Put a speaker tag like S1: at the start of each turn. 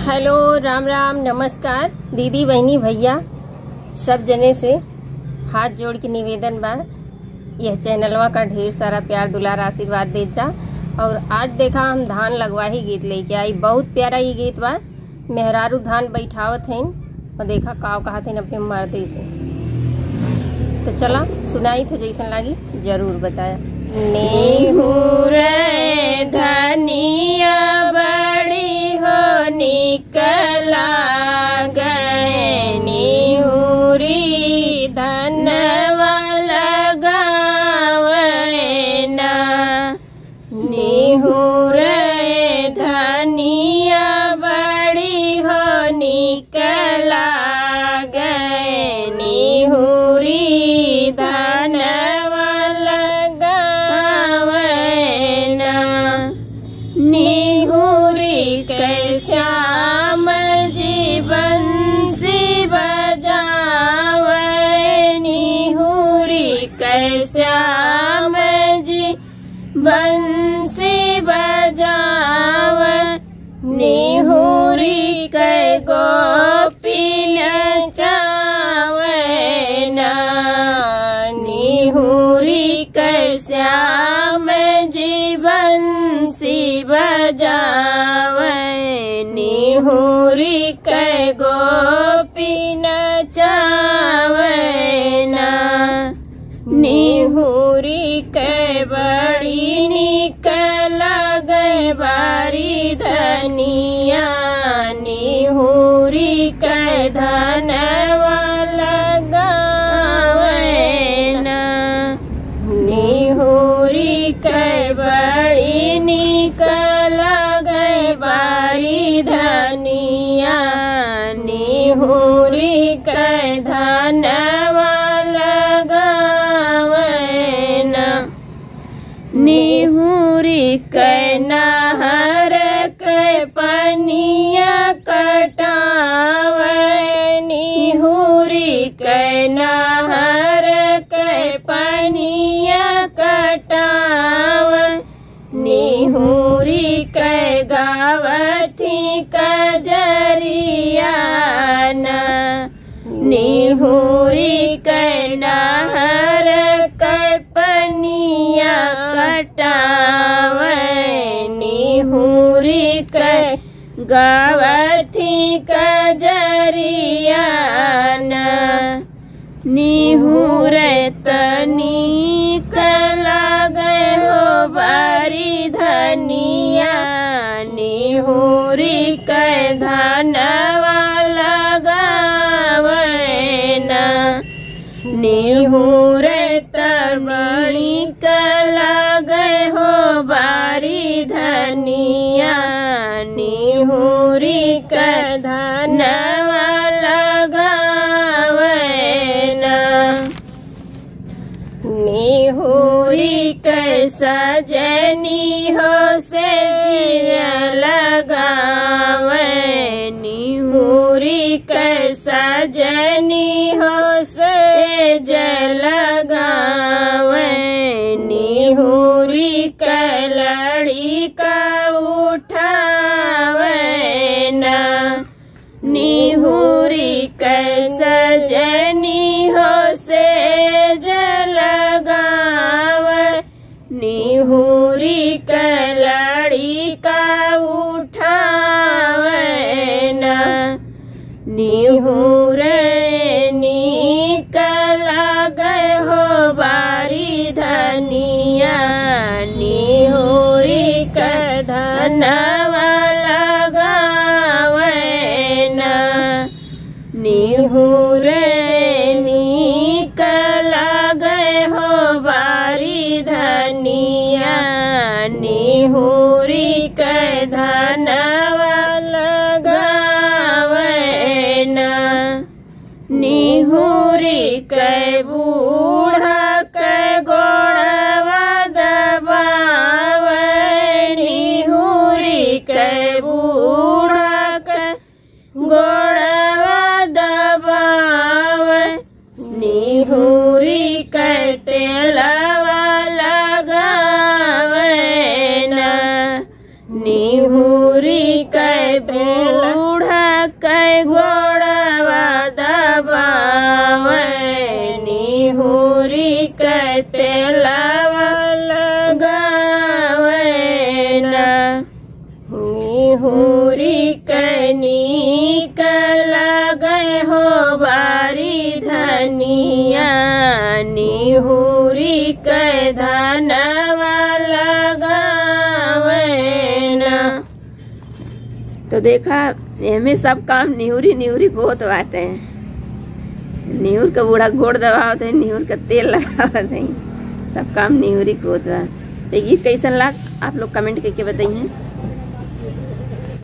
S1: Hello, Ram Ram, नमस्कार दीदी, बहनी, भैया, सब जने से हाथ जोड़ के निवेदन बा, यह चैनलवा का ढेर सारा प्यार दुलार आशीर्वाद दे जा। और आज देखा हम धान लगवा ही गीत लेके आई। बहुत प्यारा ये गीत बा। मेहरारू धान बैठावत हैं और देखा काव कहा थे अपने मर्दे से। तो चला सुनाई थे, जैसन लागी जरूर बताया। नेहूर धनिया बड़ी हो निकला गए, नेहूरी धनवा लगावे ना, नेहूर धनिया बड़ी हो निकला गए, नेहूरी धनवा निहुरी के श्याम जी बंसी बजावे, निहुरी के श्याम जी बंसी बजावे, निहुरी के गोपी नचावे ना, निहुरी के श्याम जी बंसी बजावे, निहुरी के गोपी नचावे ना, निहुरी के बड़ी निक लगे बारी धनिया, निहुरी के धनवा लगावे ना, निहुरी के बड़ी निक लगे बारी धनिया, निहुरी के धनवा लगावे ना, निहुरी के नहर के पनिया कटावे, निहुरी के नहर के पनिया कटावे, निहुरी के गावथी कजरिया ना, निहुरी के नहर के पनिया कटावे, निहुरी के गावथी कजरिया ना, निहुर तनिक लगे हो बारी धनिया, निहुरी के धनवा लगावे ना, निहुर तबड़ी लगे हो बारी धनिया, निहुरी के धनवा लगावे ना, निहुरी के सजनी हो से लगावे, निहुरी के सजनी हो से लगावे, निहुरी के लड़ी का उठावे ना, निहुरी के सजनी हो से लगावे, निहुरी के लड़ी का उठावे ना, निहुर निक लगे हो बारी धनिया, निहुरी के धनवा लगावे ना, निहुर निक लगे हो बारी धनिया, निहुरी के धनवा लगावे ना, निहुरी के बूढ़ा के गोड़वा दबावे, निहुरी के बूढ़ा के गोड़वा दबावे, निहुरी के तेलवा लगावे ना, निहुरी के
S2: बूढ़ा कै गोड़वा दबावे निहुरी कै तेलवा लगावे ना निहुरी कै नीक लगे हो बारी धनिया निहुरी कै धनवा लगावे ना। तो देखा एमे सब काम निहुरी निहुरी बहुत बाटे। निहुर का बूढ़ा गोड़ दबावत है, निहुर का तेल लगावत है, सब काम निहुरी को होता है। तो ये कैसन लाग आप लोग कमेंट करके बताइए।